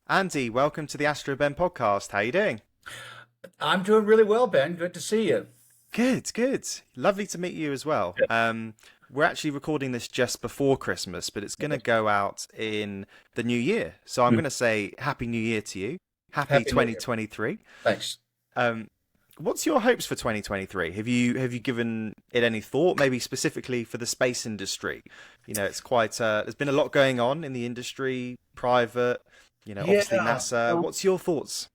Andy, welcome to the Astroben podcast. How you doing? I'm doing really well, Ben. Good to see you. Good, good. Lovely to meet you as well. Yeah. We're actually recording this just before Christmas, but it's going to go out in the new year. So I'm Hmm. going to say Happy New Year to you. Happy Happy New Year. 2023. Thanks. Um, what's your hopes for 2023? Have you given it any thought? Maybe specifically for the space industry. It's quite. There's been a lot going on in the industry, private. Obviously Yeah, NASA. What's your thoughts?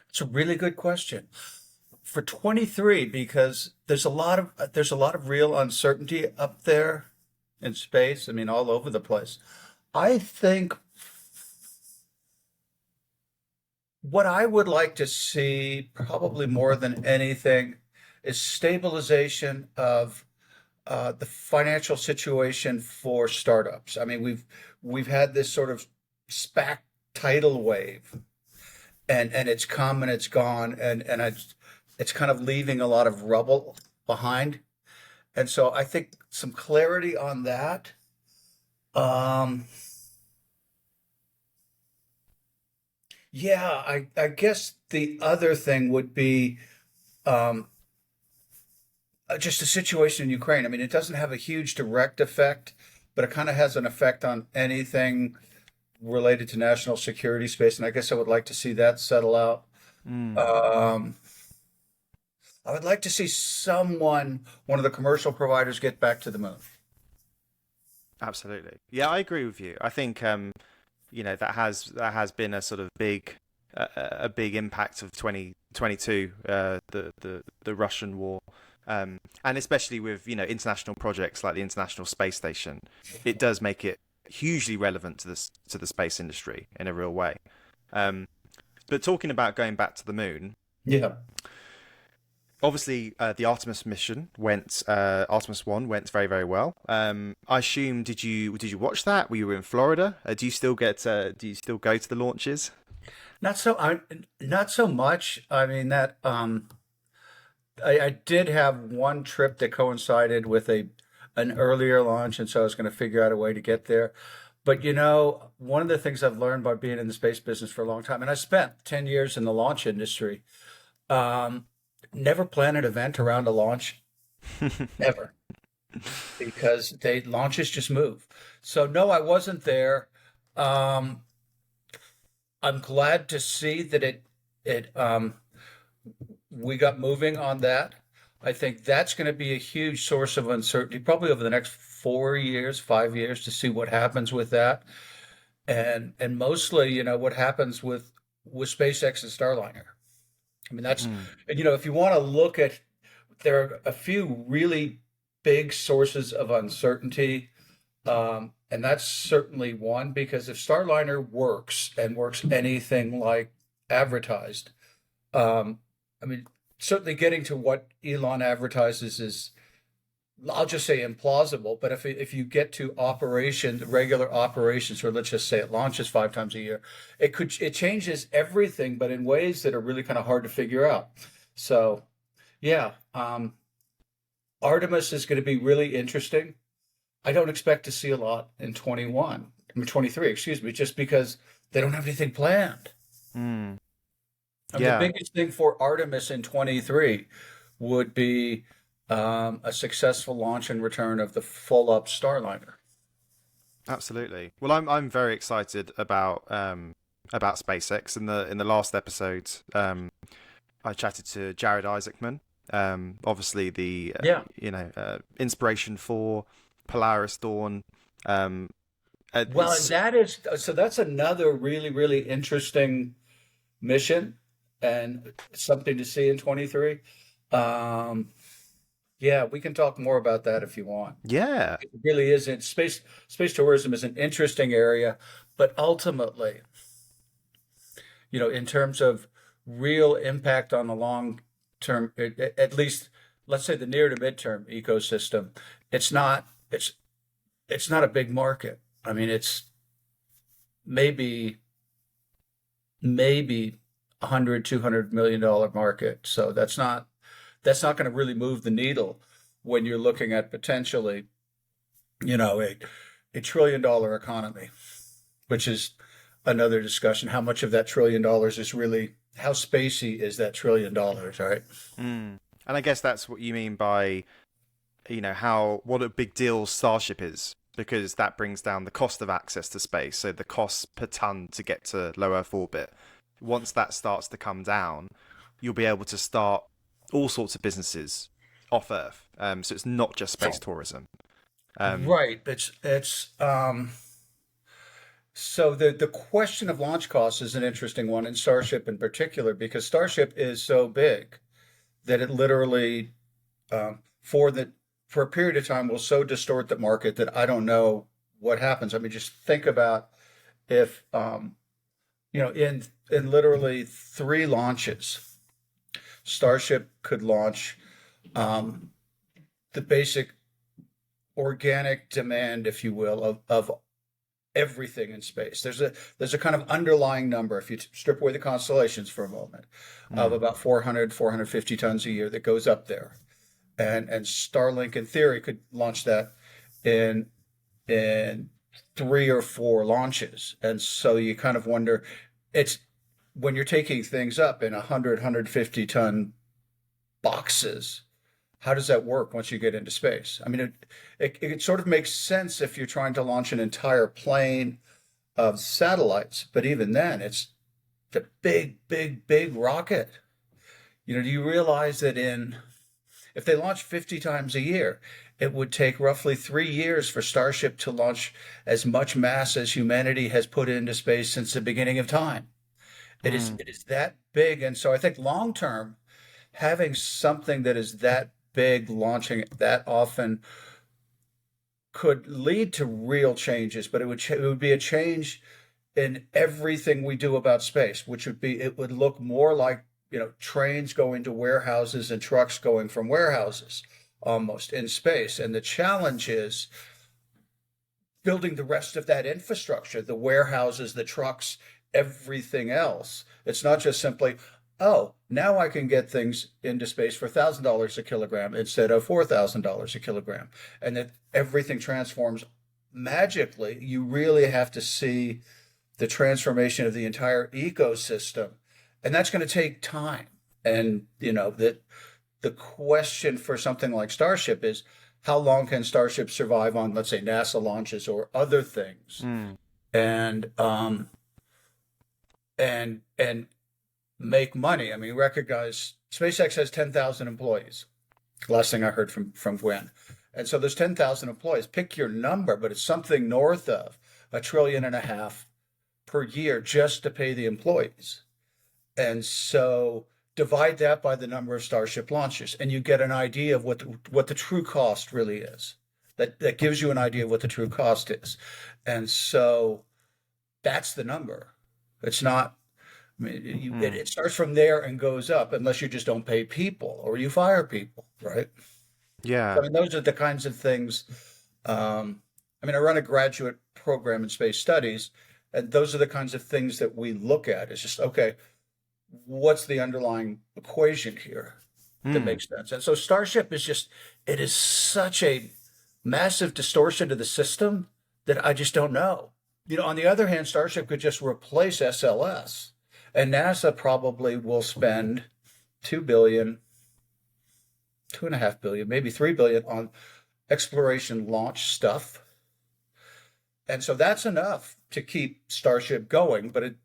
it's a really good question for 23 because there's a lot of real uncertainty up there in space. I mean, all over the place. I think what I would like to see, probably more than anything, is stabilization of the financial situation for startups. I mean, we've had this sort of SPAC tidal wave, and it's come and it's gone, and it's kind of leaving a lot of rubble behind. And so I think some clarity on that. Um, yeah, I guess the other thing would be um, just the situation in Ukraine. I mean, it doesn't have a huge direct effect, but it kind of has an effect on anything related to national security space, and I guess I would like to see that settle out. Mm. Um, I would like to see one of the commercial providers, get back to the moon. Absolutely. Yeah, I agree with you. I think that has been a sort of a big impact of 2022, the Russian war. And especially with, international projects like the International Space Station, it does make it hugely relevant to the space industry in a real way. Um, but talking about going back to the moon, Yeah. obviously, the Artemis 1 went very, very well. I assume, did you watch that? Were you in Florida? Do you still go to the launches? Not so not so much. I mean that I did have one trip that coincided with a an earlier launch, and so I was going to figure out a way to get there. But one of the things I've learned by being in the space business for a long time, and I spent 10 years in the launch industry, um, never plan an event around a launch ever, because they launches just move. So no, I wasn't there. Um, I'm glad to see that it we got moving on that. I think that's going to be a huge source of uncertainty, probably over the next 4 years, 5 years, to see what happens with that, and mostly, what happens with SpaceX and Starliner. I mean, that's, Mm. and if you want to look at, there are a few really big sources of uncertainty, and that's certainly one, because if Starliner works and works anything like advertised, I mean, certainly getting to what Elon advertises is, I'll just say, implausible. But if you get to regular operations, or let's just say it launches 5 times a year, it changes everything, but in ways that are really kind of hard to figure out. So yeah, Artemis is going to be really interesting. I don't expect to see a lot in 21, I mean 23, excuse me, just because they don't have anything planned. Mm. I mean, the Yeah, biggest thing for Artemis in 23 would be a successful launch and return of the full up Starliner. absolutely. Well, I'm very excited about SpaceX. In the last episode, I chatted to Jared Isaacman. Obviously the Yeah. inspiration for Polaris Dawn. Um, Well, and it's that's another really, really interesting mission, and something to see in 23. Um, yeah, we can talk more about that if you want. Yeah. It really isn't space tourism is an interesting area, but ultimately, in terms of real impact on the long term, at least let's say the near to midterm ecosystem, it's not it's not a big market. I mean, it's maybe maybe 100, $200 million market. So that's not going to really move the needle when you're looking at potentially, a $1 trillion economy, which is another discussion. How much of that $1 trillion is really, how spacey is that $1 trillion, right? Mm. And I guess that's what you mean by, what a big deal Starship is, because that brings down the cost of access to space. So the cost per ton to get to low Earth orbit. Once that starts to come down, you'll be able to start all sorts of businesses off Earth. So it's not just space tourism. Right. So the question of launch costs is an interesting one in Starship in particular, because Starship is so big that it literally, for a period of time, will so distort the market that I don't know what happens. I mean, just think about if, in literally 3 launches, Starship could launch the basic organic demand, if you will, of everything in space. There's a kind of underlying number, if you strip away the constellations for a moment, of about 450 tons a year that goes up there. And Starlink in theory could launch that in 3 or 4 launches. And so you kind of wonder, it's when you're taking things up in 150 ton boxes, how does that work once you get into space? I mean, it sort of makes sense if you're trying to launch an entire plane of satellites, but even then, it's the big, big, big rocket. Do you realize that if they launch 50 times a year, it would take roughly 3 years for Starship to launch as much mass as humanity has put into space since the beginning of time. It is that big, and so I think long term, having something that is that big, launching that often, could lead to real changes, but it would be a change in everything we do about space, which would be, it would look more like, trains going to warehouses and trucks going from warehouses almost in space. And the challenge is building the rest of that infrastructure, the warehouses, the trucks, everything else. It's not just simply, oh, now I can get things into space for $1,000 a kilogram instead of $4,000 a kilogram, and that everything transforms magically. You really have to see the transformation of the entire ecosystem, and that's going to take time. And that the question for something like Starship is, how long can Starship survive on, let's say, NASA launches or other things, and make money. I mean, recognize SpaceX has 10,000 employees. Last thing I heard from Gwen. And so there's 10,000 employees. Pick your number, but it's something north of $1.5 trillion per year just to pay the employees. And so divide that by the number of Starship launches, and you get an idea of what the true cost really is. That gives you an idea of what the true cost is. And so that's the number. It's not, I mean, it starts from there and goes up, unless you just don't pay people or you fire people, right? Yeah. So, I mean, those are the kinds of things. I mean, I run a graduate program in space studies, and those are the kinds of things that we look at. It's just, okay, what's the underlying equation here that makes sense? And so Starship it is such a massive distortion to the system that I just don't know. On the other hand, Starship could just replace SLS, and NASA probably will spend $2 billion, $2.5 billion, maybe $3 billion on exploration launch stuff. And so that's enough to keep Starship going, but it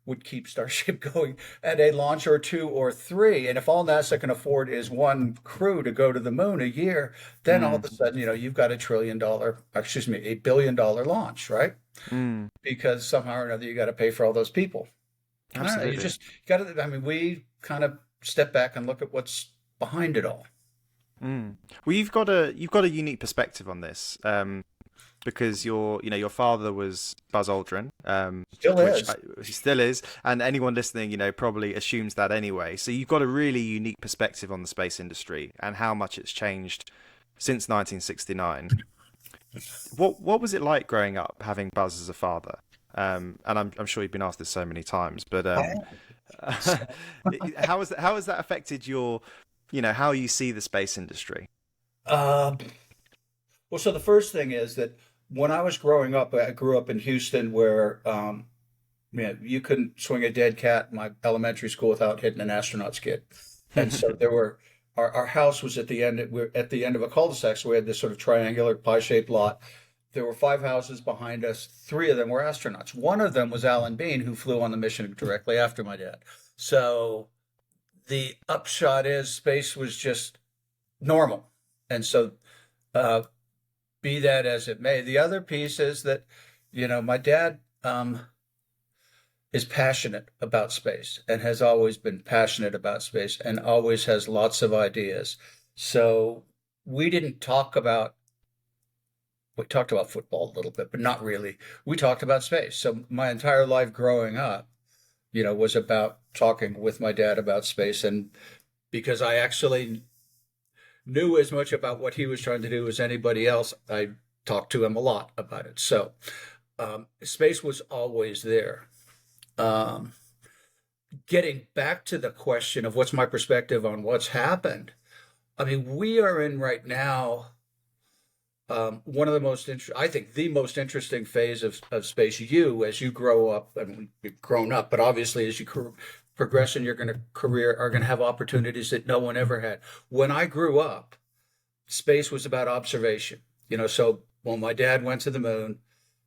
would keep Starship going at a launch or 2 or 3. And if all NASA can afford is one crew to go to the moon a year, then all of a sudden, you've got $1 billion launch, right? Because somehow or another, you got to pay for all those people. Absolutely. You just got to, I mean, we kind of step back and look at what's behind it all. Well, you've got a unique perspective on this, because your father was Buzz Aldrin, he still is, and anyone listening, probably assumes that anyway. So you've got a really unique perspective on the space industry and how much it's changed since 1969. What was it like growing up having Buzz as a father? And I'm sure you've been asked this so many times, but how has that affected your, how you see the space industry? Well, so the first thing is that when I was growing up, I grew up in Houston, where Yeah, you couldn't swing a dead cat in my elementary school without hitting an astronaut's kid. And so there were our house was at the end. We're at the end of a cul-de-sac, so we had this sort of triangular pie-shaped lot. There were five houses behind us. Three of them were astronauts. One of them was Alan Bean, who flew on the mission directly after my dad. So the upshot is space was just normal. And so, uh, be that as it may, the other piece is that, my dad is passionate about space and has always been passionate about space and always has lots of ideas. So we didn't talk about, we talked about football a little bit, but not really. We talked about space. So my entire life growing up, was about talking with my dad about space. And because I actually knew as much about what he was trying to do as anybody else, I talked to him a lot about it. So space was always there. Um, Getting back to the question of what's my perspective on what's happened, I mean, we are in right now one of the I think the most interesting phase of space. You, as you grow up, I mean, you've grown up, but obviously as you progress in your career, are going to have opportunities that no one ever had. When I grew up, space was about observation. So when my dad went to the moon,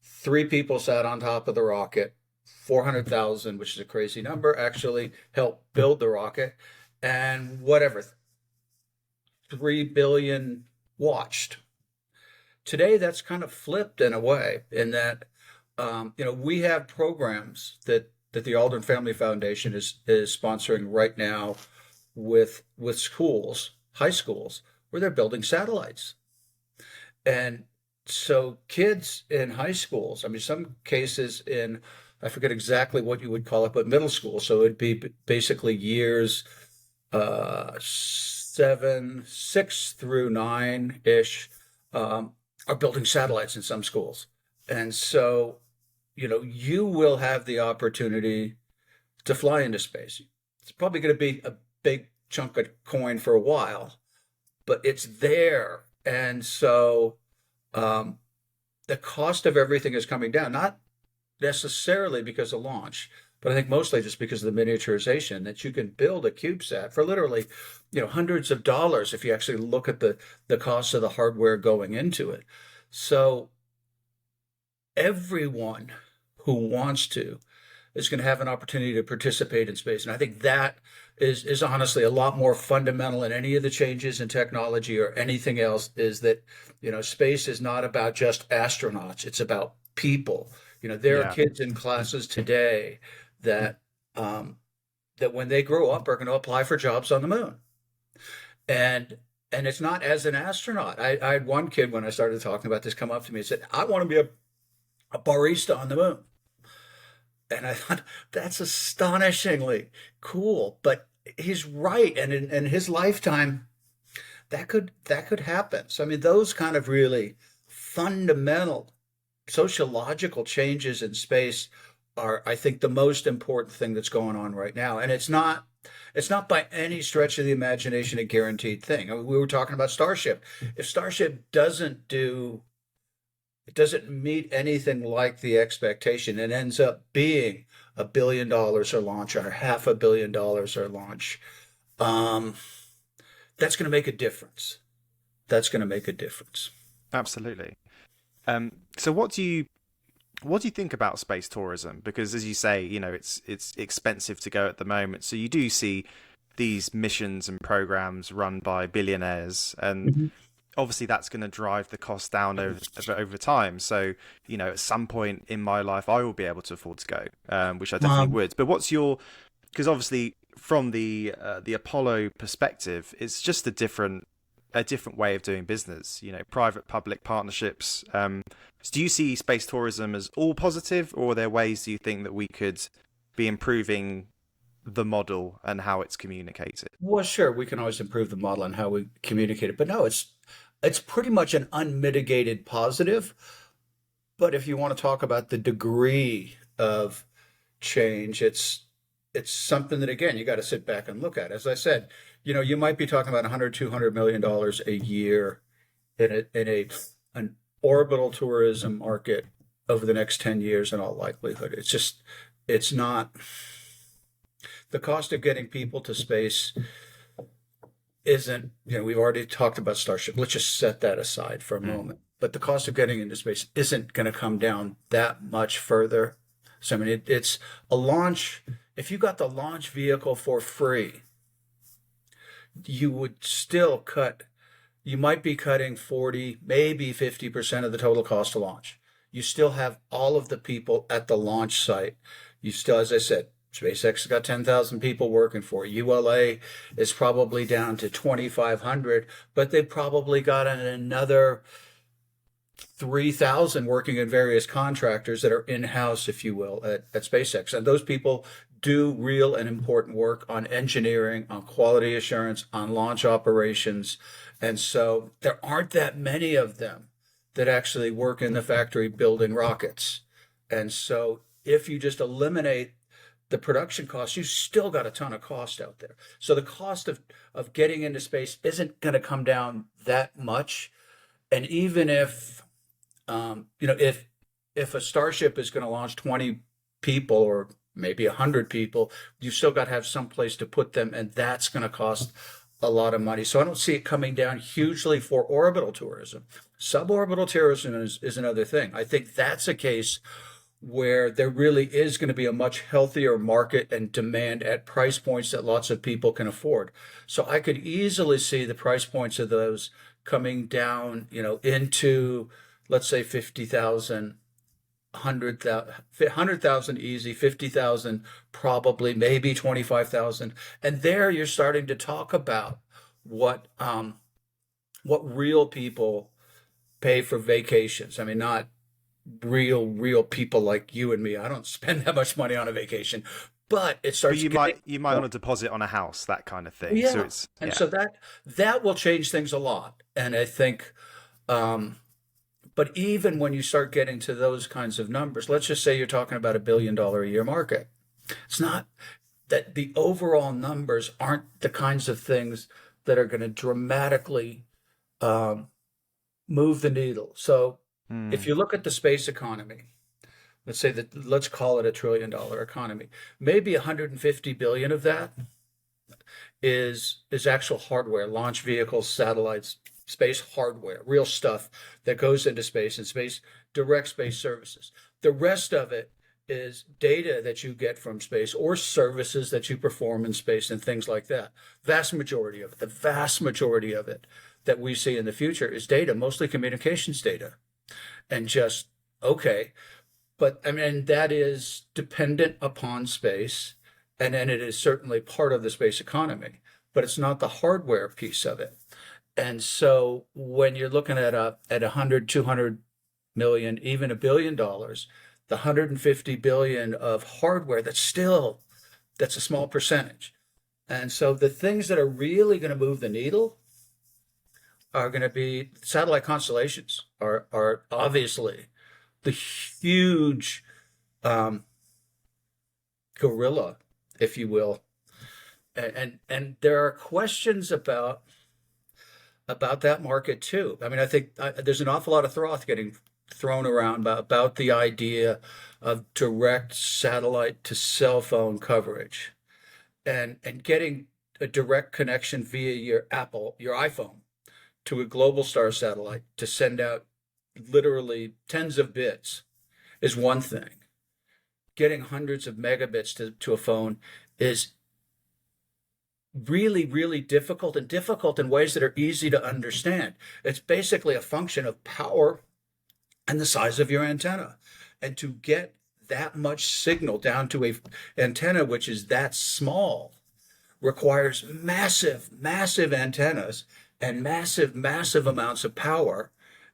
three people sat on top of the rocket. 400,000, which is a crazy number, actually helped build the rocket, and whatever, 3 billion watched. Today, that's kind of flipped in a way, in that we have programs that the Aldrin Family Foundation is sponsoring right now with schools, high schools, where they're building satellites. And so kids in high schools, I mean, some cases in, I forget exactly what you would call it, but middle school. So it'd be basically years 6 through 9 ish, are building satellites in some schools. And so, you will have the opportunity to fly into space. It's probably going to be a big chunk of coin for a while, but it's there. And so the cost of everything is coming down, not necessarily because of launch, but I think mostly just because of the miniaturization, that you can build a CubeSat for literally, hundreds of dollars if you actually look at the cost of the hardware going into it. So everyone who wants to is going to have an opportunity to participate in space. And I think that is honestly a lot more fundamental than any of the changes in technology or anything else, is that, space is not about just astronauts. It's about people. There are Yeah. kids in classes today that that when they grow up are going to apply for jobs on the moon. And it's not as an astronaut. I had one kid, when I started talking about this, come up to me and said, I want to be a barista on the moon. And I thought, that's astonishingly cool. But he's right. And in his lifetime, that could happen. So I mean, those kind of really fundamental sociological changes in space are, I think, the most important thing that's going on right now. And it's not by any stretch of the imagination a guaranteed thing. I mean, we were talking about Starship. If Starship it doesn't meet anything like the expectation, and ends up being $1 billion or launch, or $500 million or launch, um, that's going to make a difference. That's going to make a difference. Absolutely. So what do you think about space tourism? Because as you say, it's expensive to go at the moment. So you do see these missions and programs run by billionaires, and Mhm. obviously that's going to drive the cost down over time. So, at some point in my life, I will be able to afford to go, which I definitely Um, would. But because obviously from the Apollo perspective, it's just a different way of doing business, private public partnerships. So do you see space tourism as all positive, or are there ways do you think that we could be improving the model and how it's communicated? well, sure, we can always improve the model and how we communicate it, but no, it's pretty much an unmitigated positive. But if you want to talk about the degree of change, it's something that, again, you got to sit back and look at. As I said, you might be talking about 100, $200 million a year in an orbital tourism market over the next 10 years in all likelihood. It's just it's not the cost of getting people to space isn't, we've already talked about Starship. Let's just set that aside for a moment. But the cost of getting into space isn't going to come down that much further. So, I mean, it's a launch. If you got the launch vehicle for free, you would still you might be cutting 40, maybe 50% of the total cost to launch. You still have all of the people at the launch site. You still, as I said, SpaceX has got 10,000 people working for it. ULA is probably down to 2,500, but they've probably got another 3,000 working in various contractors that are in-house, if you will, at SpaceX. And those people do real and important work on engineering, on quality assurance, on launch operations. And so there aren't that many of them that actually work in the factory building rockets. And so if you just eliminate the production costs, you still got a ton of cost out there. So the cost of getting into space isn't going to come down that much. And even if, if a Starship is going to launch 20 people or maybe 100 people, you've still got to have some place to put them, and that's going to cost a lot of money. So I don't see it coming down hugely for orbital tourism. Suborbital tourism is another thing. I think that's a case where there really is going to be a much healthier market and demand at price points that lots of people can afford. So I could easily see the price points of those coming down, into, let's say, 50,000, 100,000 easy, 50,000 probably, maybe 25,000. And there you're starting to talk about what real people pay for vacations. I mean, not real people like you and me. I don't spend that much money on a vacation, but it starts. But you might want a deposit on a house, that kind of thing. Yeah, So it's so that will change things a lot. And I think, but even when you start getting to those kinds of numbers, let's just say you're talking about $1 billion a year market. It's not that the overall numbers aren't the kinds of things that are going to dramatically move the needle. So if you look at the space economy, let's call it $1 trillion economy, maybe 150 billion of that is actual hardware, launch vehicles, satellites, space hardware, real stuff that goes into space and direct space services. The rest of it is data that you get from space or services that you perform in space and things like that. The vast majority of it that we see in the future is data, mostly communications data. And just, okay. But I mean, that is dependent upon space. And then it is certainly part of the space economy, but it's not the hardware piece of it. And so when you're looking at 100, 200 million, even $1 billion, the 150 billion of hardware, that's a small percentage. And so the things that are really going to move the needle are going to be satellite constellations are obviously the huge gorilla, if you will. And there are questions about that market too. I mean, I think there's an awful lot of froth getting thrown around about the idea of direct satellite to cell phone coverage and getting a direct connection via your iPhone to a global star satellite to send out literally tens of bits is one thing. Getting hundreds of megabits to a phone is really, really difficult, and difficult in ways that are easy to understand. It's basically a function of power and the size of your antenna. And to get that much signal down to a antenna which is that small requires massive, massive antennas and massive, massive amounts of power.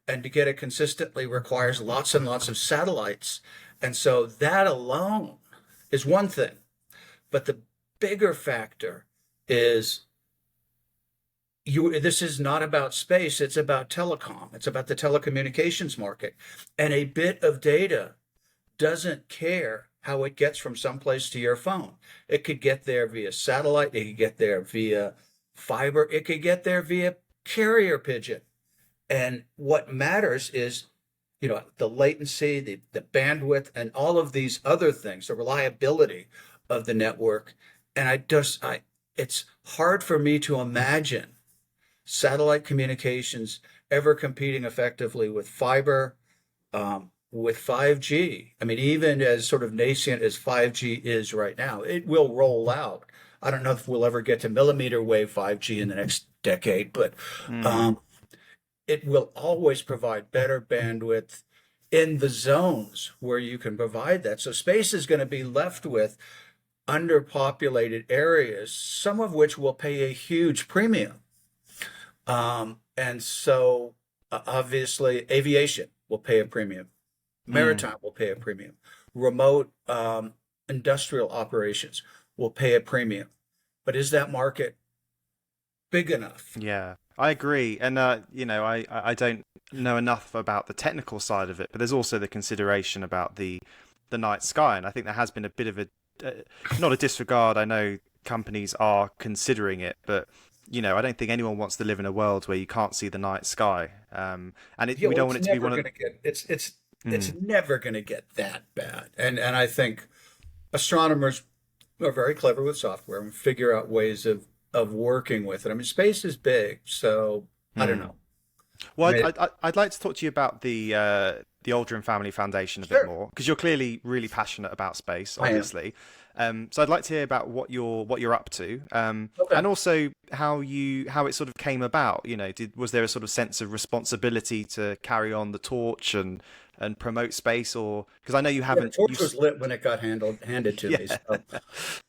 And to get it consistently requires lots and lots of satellites. And so that alone is one thing. But the bigger factor is this is not about space, it's about telecom. It's about the telecommunications market. And a bit of data doesn't care how it gets from someplace to your phone. It could get there via satellite, it could get there via fiber, it could get there via carrier pigeon. And what matters is the latency, the bandwidth, and all of these other things, the reliability of the network. And it's hard for me to imagine satellite communications ever competing effectively with fiber, with 5G. I mean, even as sort of nascent as 5G is right now, it will roll out. I don't know if we'll ever get to millimeter wave 5G in the next decade, but Mm. um, it will always provide better bandwidth in the zones where you can provide that. So space is going to be left with underpopulated areas, some of which will pay a huge premium. And so obviously aviation will pay a premium. Mm. Maritime will pay a premium. Remote industrial operations will pay a premium. But is that market big enough? Yeah, I agree. And I don't know enough about the technical side of it, but there's also the consideration about the night sky, and I think there has been a bit of a not a disregard. I know companies are considering it, but I don't think anyone wants to live in a world where you can't see the night sky. Yeah, We well, don't it's want it to be never one going of. to get it's Mm, never going to get that bad. And I think astronomers are very clever with software and figure out ways of working with it. I mean, space is big, so I don't mm. know. I Well, mean, I'd like to talk to you about the Aldrin Family Foundation a bit sure, more because you're clearly really passionate about space, I am. obviously. So I'd like to hear about what you're up to, Okay. and also how it sort of came about. Was there a sort of sense of responsibility to carry on the torch and promote space, or because I know you Yeah, the haven't you torch was lit when it got handed to me. yeah. So,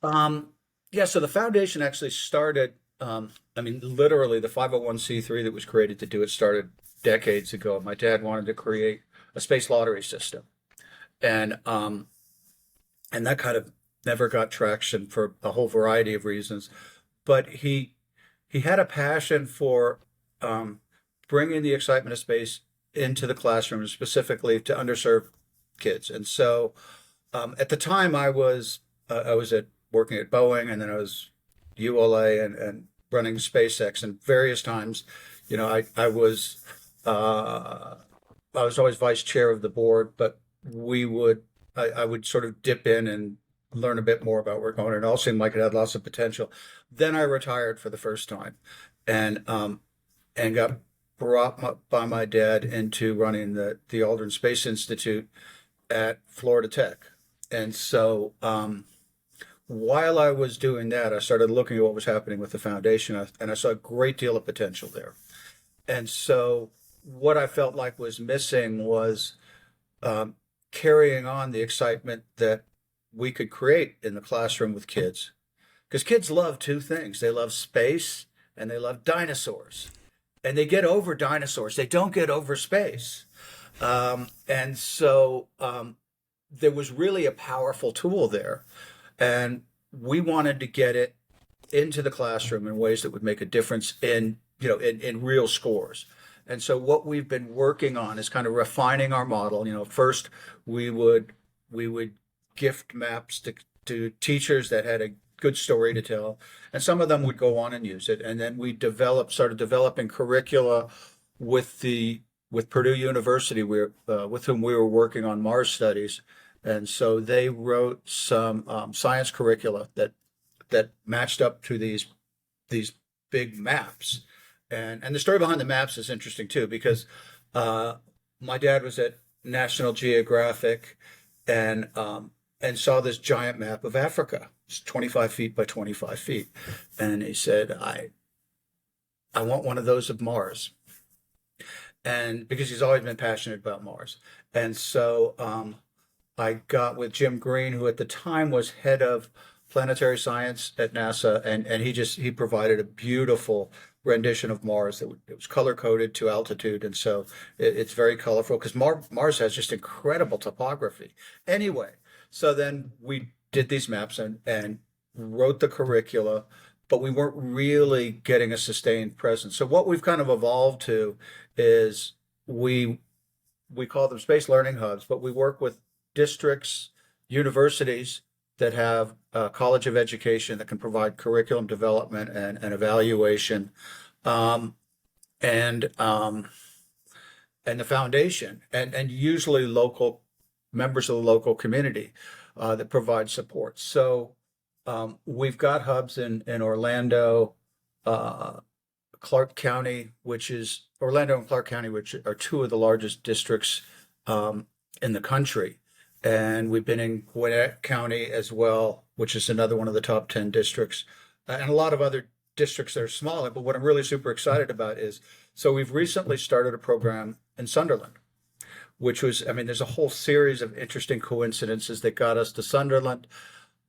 um, yeah, so the foundation actually started, I mean, literally the 501(c)(3) that was created to do it started decades ago. My dad wanted to create a space lottery system. And that kind of never got traction for a whole variety of reasons. But he had a passion for um, bringing the excitement of space into the classroom, specifically to underserved kids. And so at the time, I was at working at Boeing, and then I was ULA and running SpaceX, and various times, uh, I was always vice chair of the board, but I would sort of dip in and learn a bit more about where we're going. It all seemed like it had lots of potential. Then I retired for the first time, and got brought by my dad into running the Aldrin Space Institute at Florida Tech. And so while I was doing that, I started looking at what was happening with the foundation, and I saw a great deal of potential there. And so what I felt like was missing was um, carrying on the excitement that we could create in the classroom with kids. Because kids love two things: they love space and they love dinosaurs. And they get over dinosaurs, they don't get over space. And so there was really a powerful tool there. And we wanted to get it into the classroom in ways that would make a difference in real scores. And so what we've been working on is kind of refining our model. First we would gift maps to teachers that had a good story to tell, and some of them would go on and use it. And then we started developing curricula with the with Purdue University, with whom we were working on Mars studies, and so they wrote some science curricula that matched up to these big maps. And the story behind the maps is interesting too, because uh, my dad was at National Geographic and saw this giant map of Africa. It's 25 feet by 25 feet, and he said, I want one of those of Mars," and because he's always been passionate about Mars. And so I got with Jim Green, who at the time was head of planetary science at NASA, and he provided a beautiful rendition of Mars it was color coded to altitude, and so it's very colorful because Mars has just incredible topography. Anyway, so then we did these maps and wrote the curricula, but we weren't really getting a sustained presence. So what we've kind of evolved to is we call them space learning hubs, but we work with districts, universities that have a college of education that can provide curriculum development and evaluation. Um, and and the foundation, and usually local members of the local community that provide support. So we've got hubs in Orlando, Clark County, which is Orlando and Clark County, which are two of the largest districts in the country. And we've been in Gwinnett County as well, which is another one of the top 10 districts, and a lot of other districts that are smaller. But what I'm really super excited about is, so we've recently started a program in Sunderland, which was, I mean, there's a whole series of interesting coincidences that got us to Sunderland.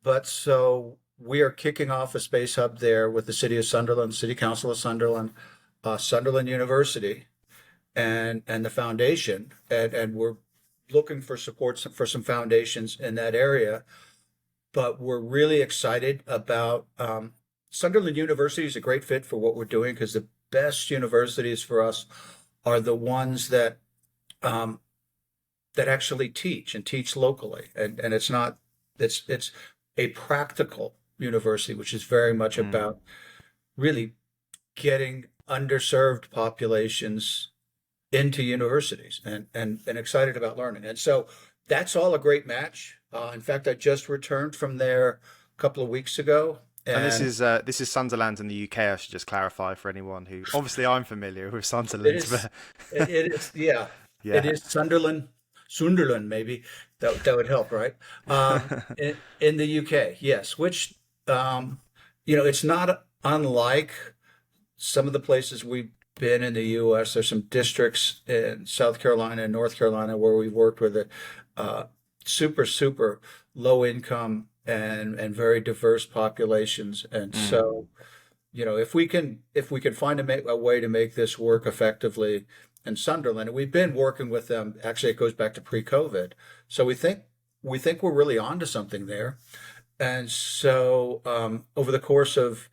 But so we are kicking off a space hub there with the city of Sunderland, City Council of Sunderland, Sunderland University, and the foundation, and we're looking for support for some foundations in that area. But we're really excited about Sunderland University is a great fit for what we're doing, because the best universities for us are the ones that that actually teach and teach locally, and it's not it's a practical university, which is very much about really getting underserved populations into universities, and excited about learning. And so that's all a great match. In fact, I just returned from there a couple of weeks ago. And this is Sunderland in the UK. I should just clarify for anyone who, obviously I'm familiar with Sunderland. It is, yeah. Yeah. It is Sunderland, maybe that would help, right? In the UK, yes. Which it's not unlike some of the places we've been in the US. There's some districts in South Carolina and North Carolina where we've worked with super low income and very diverse populations. And so, if we can find a way to make this work effectively in Sunderland, and we've been working with them. Actually, it goes back to pre-COVID. So we think we're really onto something there. And so over the course of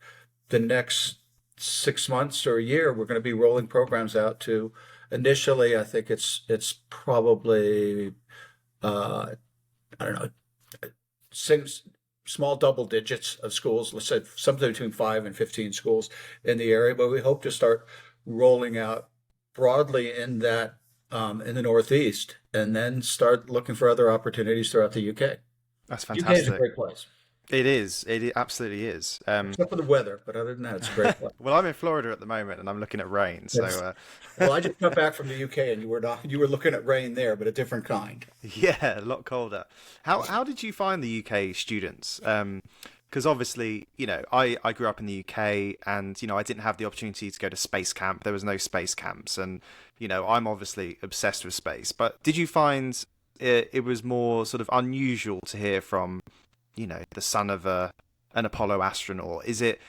the next 6 months or a year, we're going to be rolling programs out to, initially, I think it's probably I don't know, small double digits of schools. Let's say something between 5 and 15 schools in the area. But we hope to start rolling out broadly in that in the Northeast, and then start looking for other opportunities throughout the UK. That's UK is a fantastic. great place, It is. It absolutely is. except for the weather. But other than that, it's a great place. Well, I'm in Florida at the moment, and I'm looking at rain. So, Yes. Well, I just got back from the UK, and you were looking at rain there, but a different kind. yeah, a lot colder. How did you find the UK students? Because obviously, I grew up in the UK, and I didn't have the opportunity to go to space camp. There was no space camps, and I'm obviously obsessed with space. But did you find it was more sort of unusual to hear from the son of an Apollo astronaut? Is it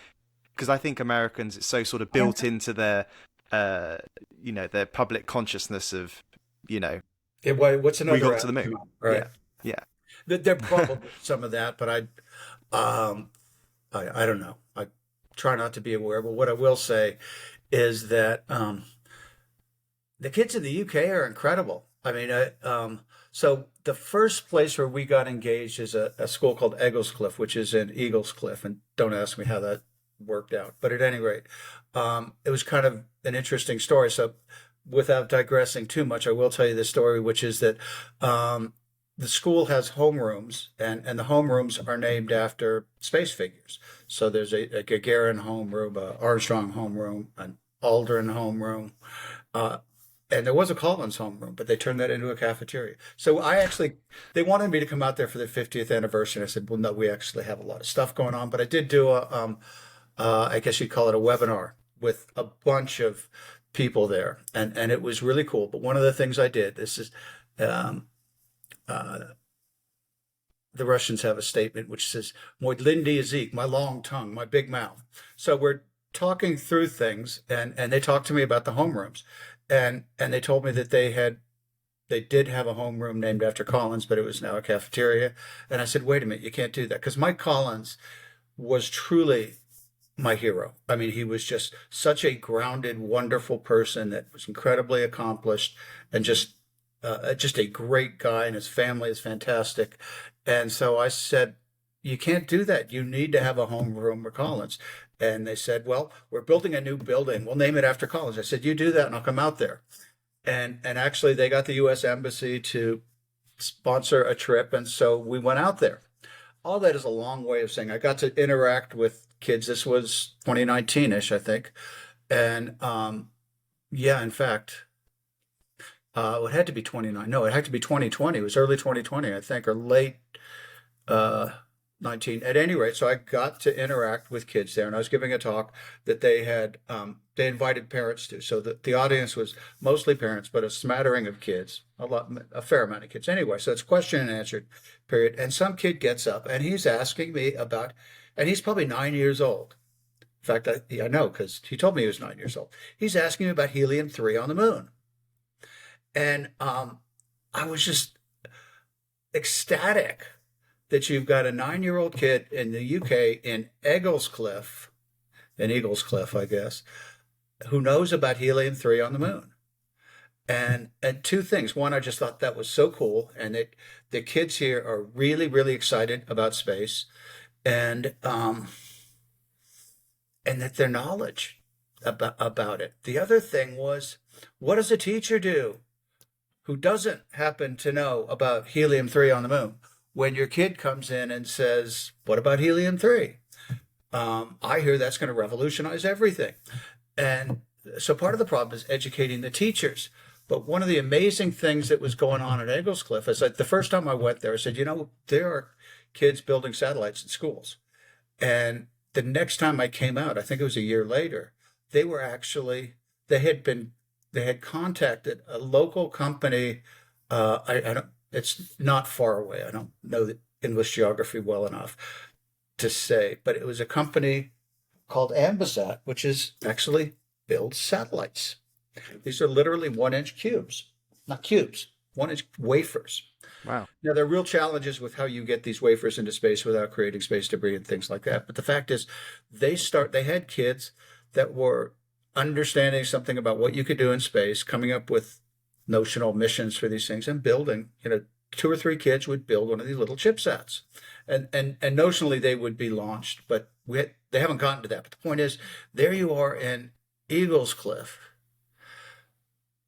because I think Americans, it's so sort of built into their their public consciousness of What's another we got to the moon, astronaut, right? yeah, There probably some of that, but I don't know. I try not to be aware, but what I will say is that the kids in the UK are incredible. I mean, so the first place where we got engaged is a school called Egglescliffe, which is in Eaglescliffe, and don't ask me how that worked out. But at any rate, it was kind of an interesting story. So without digressing too much, I will tell you this story, which is that the school has homerooms, and the homerooms are named after space figures. So there's a Gagarin homeroom, a Armstrong homeroom, an Aldrin homeroom, and there was a Collins homeroom, but they turned that into a cafeteria. So they wanted me to come out there for the 50th anniversary. And I said, well, no, we actually have a lot of stuff going on, but I did do I guess you'd call it a webinar with a bunch of people there, and it was really cool. But one of the things I did, this is, the Russians have a statement which says, "Moi длинный язык, my long tongue, my big mouth." So we're talking through things, and they talked to me about the homerooms, and they told me that they did have a homeroom named after Collins, but it was now a cafeteria. And I said, wait a minute, you can't do that, because Mike Collins was truly my hero. I mean, he was just such a grounded, wonderful person that was incredibly accomplished, and just a great guy, and his family is fantastic. And so I said, you can't do that. You need to have a homeroom for Collins. And they said, well, we're building a new building. We'll name it after Collins. I said, you do that and I'll come out there. and actually they got the U.S. Embassy to sponsor a trip, and so we went out there. All that is a long way of saying I got to interact with kids. This was 2019-ish, I think, and yeah, in fact, it had to be 29. No, it had to be 2020. It was early 2020, I think, or late uh, 19. At any rate, so I got to interact with kids there, and I was giving a talk that they invited parents to. So the audience was mostly parents, but a smattering of kids, a fair amount of kids. Anyway, so it's question and answer period. And some kid gets up and he's asking me about, and he's probably 9 years old. In fact, I know because he told me he was 9 years old. He's asking me about helium-3 on the moon. And I was just ecstatic that you've got a 9-year-old kid in the UK in Eaglescliffe, I guess, who knows about helium-3 on the moon. And two things. One, I just thought that was so cool, and that the kids here are really, really excited about space, and that their knowledge about it. The other thing was, what does a teacher do who doesn't happen to know about helium-3 on the moon when your kid comes in and says, what about helium-3? I hear that's going to revolutionize everything. And so part of the problem is educating the teachers. But one of the amazing things that was going on at Eaglescliffe is that the first time I went there, I said, there are kids building satellites in schools. And the next time I came out, I think it was a year later, they had contacted a local company. It's not far away. I don't know the English geography well enough to say, but it was a company called Ambisat, which is actually builds satellites. These are literally 1-inch cubes, not cubes, 1-inch wafers. Wow. Now, there are real challenges with how you get these wafers into space without creating space debris and things like that. But the fact is, they had kids that were understanding something about what you could do in space, coming up with notional missions for these things, and building. 2 or 3 kids would build one of these little chipsats, and notionally they would be launched, but they haven't gotten to that. But the point is, there you are in Eaglescliffe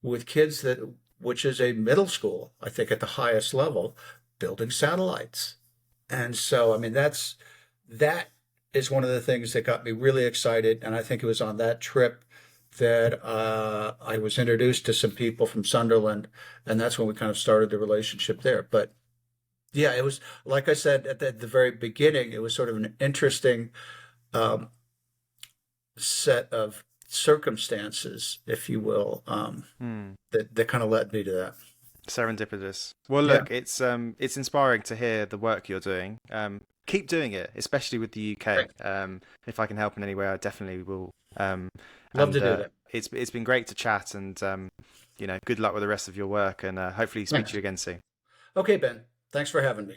with kids which is a middle school, I think, at the highest level, building satellites. And so, I mean, that is one of the things that got me really excited. And I think it was on that trip that I was introduced to some people from Sunderland, and that's when we kind of started the relationship there. But yeah, it was, like I said at the very beginning, it was sort of an interesting set of circumstances, if you will, that kind of led me to that. Serendipitous. Well, look, it's inspiring to hear the work you're doing. Keep doing it, especially with the UK. If I can help in any way, I definitely will. Love to do that. It's been great to chat, and good luck with the rest of your work, and hopefully speak to you again soon. Okay, Ben. Thanks for having me.